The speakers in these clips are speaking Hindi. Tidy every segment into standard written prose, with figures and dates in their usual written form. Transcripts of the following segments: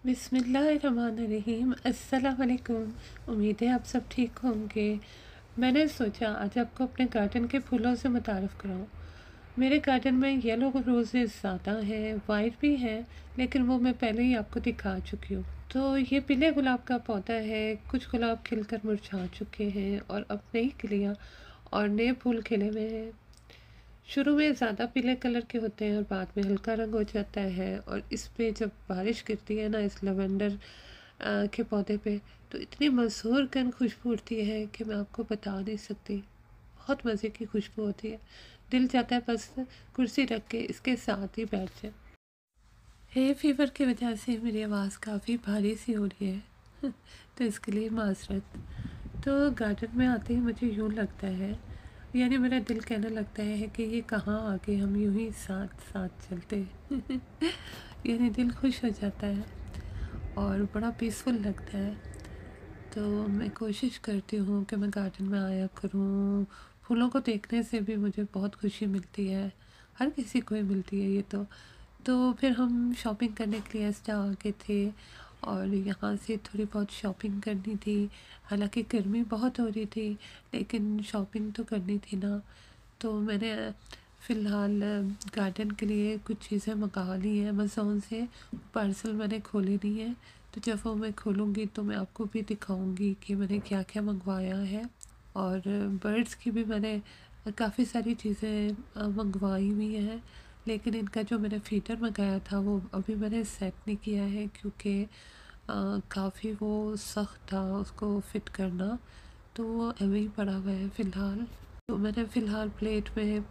बिस्मिल्लाहिर्रहमानिर्रहीम। अस्सलाम वालेकुम। उम्मीद है आप सब ठीक होंगे। मैंने सोचा आज आपको अपने गार्डन के फूलों से मुतारफ़ कराऊँ। मेरे गार्डन में येलो रोज़ेज़ ज़्यादा हैं, वाइट भी हैं, लेकिन वो मैं पहले ही आपको दिखा चुकी हूँ। तो ये पीले गुलाब का पौधा है, कुछ गुलाब खिलकर मुरझा चुके हैं और अब नई कलियाँ और नए फूल खिले हुए हैं। शुरू में ज़्यादा पीले कलर के होते हैं और बाद में हल्का रंग हो जाता है, और इस पे जब बारिश गिरती है ना, इस लवेंडर के पौधे पे, तो इतनी मशहूर गंध खुशबू उठती है कि मैं आपको बता नहीं सकती। बहुत मज़े की खुशबू होती है। दिल चाहता है बस कुर्सी रख के इसके साथ ही बैठ जाए। हे फीवर की वजह से मेरी आवाज़ काफ़ी भारी सी हो रही है तो इसके लिए माज़रत। तो गार्डन में आते ही मुझे यूँ लगता है, यानी मेरा दिल कहने लगता है कि ये कहाँ आके हम यूँ ही साथ साथ चलते यानी दिल खुश हो जाता है और बड़ा पीसफुल लगता है। तो मैं कोशिश करती हूँ कि मैं गार्डन में आया करूँ। फूलों को देखने से भी मुझे बहुत खुशी मिलती है, हर किसी को ही मिलती है ये तो फिर हम शॉपिंग करने के लिए ऐसा आ गए थे और यहाँ से थोड़ी बहुत शॉपिंग करनी थी। हालांकि गर्मी बहुत हो रही थी, लेकिन शॉपिंग तो करनी थी ना। तो मैंने फ़िलहाल गार्डन के लिए कुछ चीज़ें मंगा ली हैं अमेज़ोन से। पार्सल मैंने खोले नहीं है, तो जब वो मैं खोलूँगी तो मैं आपको भी दिखाऊँगी कि मैंने क्या क्या मंगवाया है। और बर्ड्स की भी मैंने काफ़ी सारी चीज़ें मंगवाई हुई हैं, लेकिन इनका जो मैंने फ़ीडर मंगाया था वो अभी मैंने सेट नहीं किया है, क्योंकि काफ़ी वो सख्त था उसको फ़िट करना, तो वो ऐसे ही पड़ा हुआ है फ़िलहाल। तो मैंने फ़िलहाल प्लेट में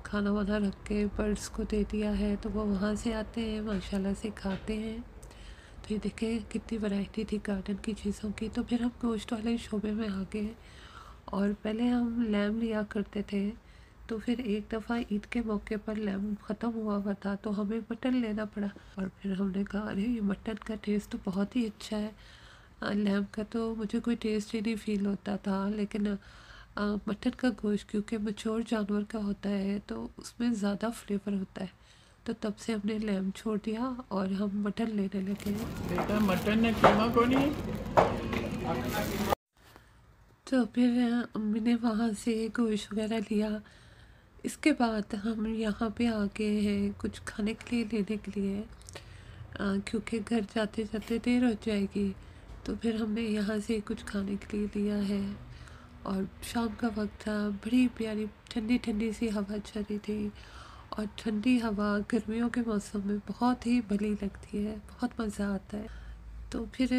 खाना वाना रख के बर्ड्स को दे दिया है, तो वो वहाँ से आते हैं, माशाल्लाह से खाते हैं। तो ये देखें कितनी वैरायटी थी गार्डन की चीज़ों की। तो फिर हम गोश्त वाले शोबे में आ गए, और पहले हम लैम लिया करते थे, तो फिर एक दफ़ा ईद के मौके पर लैम ख़त्म हुआ था, तो हमें मटन लेना पड़ा। और फिर हमने कहा अरे ये मटन का टेस्ट तो बहुत ही अच्छा है। लैम का तो मुझे कोई टेस्ट ही नहीं फ़ील होता था, लेकिन मटन का गोश्त क्योंकि मैच्योर जानवर का होता है तो उसमें ज़्यादा फ्लेवर होता है। तो तब से हमने लैम छोड़ दिया और हम मटन लेने लगे। बेटा मटन ने कीमा को नहीं। तो फिर अम्मी ने वहाँ से गोश्त वगैरह लिया। इसके बाद हम यहाँ पे आ गए हैं कुछ खाने के लिए लेने के लिए, क्योंकि घर जाते जाते देर हो जाएगी। तो फिर हमने यहाँ से कुछ खाने के लिए लिया है। और शाम का वक्त था, बड़ी प्यारी ठंडी ठंडी सी हवा चल रही थी, और ठंडी हवा गर्मियों के मौसम में बहुत ही भली लगती है, बहुत मज़ा आता है। तो फिर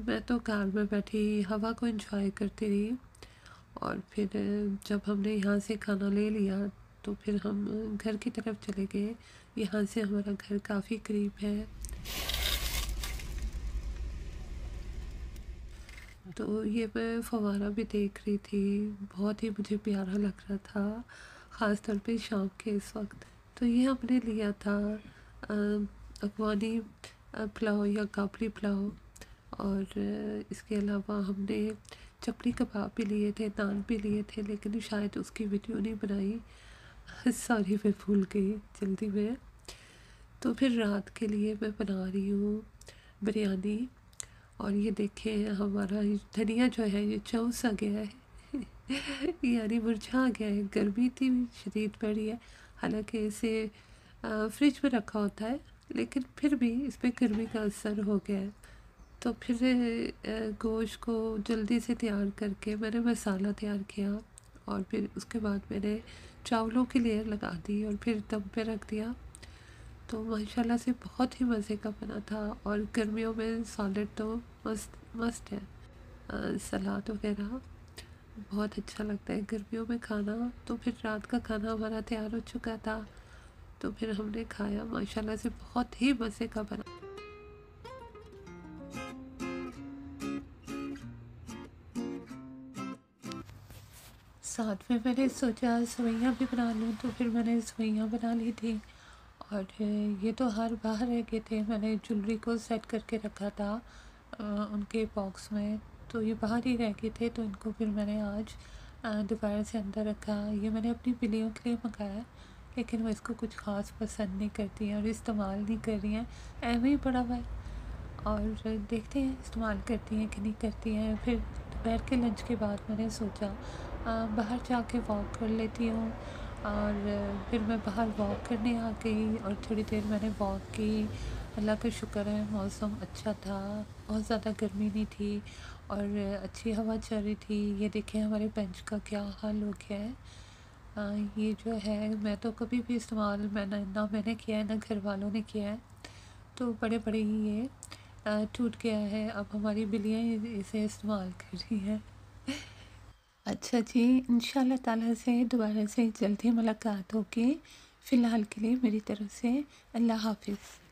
मैं तो कार में बैठी हवा को एंजॉय करती रही। और फिर जब हमने यहाँ से खाना ले लिया तो फिर हम घर की तरफ चले गए। यहाँ से हमारा घर काफ़ी करीब है। तो ये मैं फव्वारा भी देख रही थी, बहुत ही मुझे प्यारा लग रहा था, ख़ास तौर पे शाम के इस वक्त। तो ये हमने लिया था अफगानी पुलाव या काबली पुलाव। और इसके अलावा हमने चपली कबाब भी लिए थे, नान भी लिए थे, लेकिन शायद उसकी वीडियो नहीं बनाई सॉरी मैं भूल गई जल्दी में। तो फिर रात के लिए मैं बना रही हूँ बिरयानी। और ये देखें हमारा धनिया जो है ये चौंस सा गया है यानी मुरझा गया है, गर्मी थी शदीद पड़ी है। हालांकि इसे फ्रिज में रखा होता है, लेकिन फिर भी इस पर गर्मी का असर हो गया है। तो फिर गोश्त को जल्दी से तैयार करके मैंने मसाला तैयार किया, और फिर उसके बाद मैंने चावलों की लेयर लगा दी और फिर दम पे रख दिया। तो माशाल्लाह से बहुत ही मज़े का बना था। और गर्मियों में सॉलिड तो मस्त मस्त है। सलाद वगैरह बहुत अच्छा लगता है गर्मियों में खाना। तो फिर रात का खाना हमारा तैयार हो चुका था, तो फिर हमने खाया, माशाल्लाह से बहुत ही मज़े का बना। साथ में मैंने सोचा सवैयाँ भी बना लूँ, तो फिर मैंने सवैयाँ बना ली थी। और ये तो हर बाहर रह गए थे, मैंने ज्वेलरी को सेट करके रखा था उनके बॉक्स में, तो ये बाहर ही रह गए थे। तो इनको फिर मैंने आज दोबारा से अंदर रखा। ये मैंने अपनी बिल्लियों के लिए मंगाया, लेकिन वो इसको कुछ ख़ास पसंद नहीं करती हैं और इस्तेमाल नहीं कर रही हैं, ऐਵੇਂ ही पड़ा हुआ है। और देखते हैं इस्तेमाल करती हैं कि नहीं करती हैं। फिर दोपहर के लंच के बाद मैंने सोचा बाहर जाके वॉक कर लेती हूँ। और फिर मैं बाहर वॉक करने आ गई और थोड़ी देर मैंने वॉक की। अल्लाह का शुक्र है मौसम अच्छा था, बहुत ज़्यादा गर्मी नहीं थी और अच्छी हवा चल रही थी। ये देखें हमारे बेंच का क्या हाल हो गया है। ये जो है मैं तो कभी भी इस्तेमाल मैंने किया है ना घर वालों ने किया है, तो बड़े बड़े ही ये टूट गया है। अब हमारी बिल्लियाँ इसे इस्तेमाल कर रही हैं। अच्छा जी, इंशाल्लाह ताला से दोबारा से जल्दी मुलाकात होगी। फ़िलहाल के लिए मेरी तरफ से अल्लाह हाफ़िज़।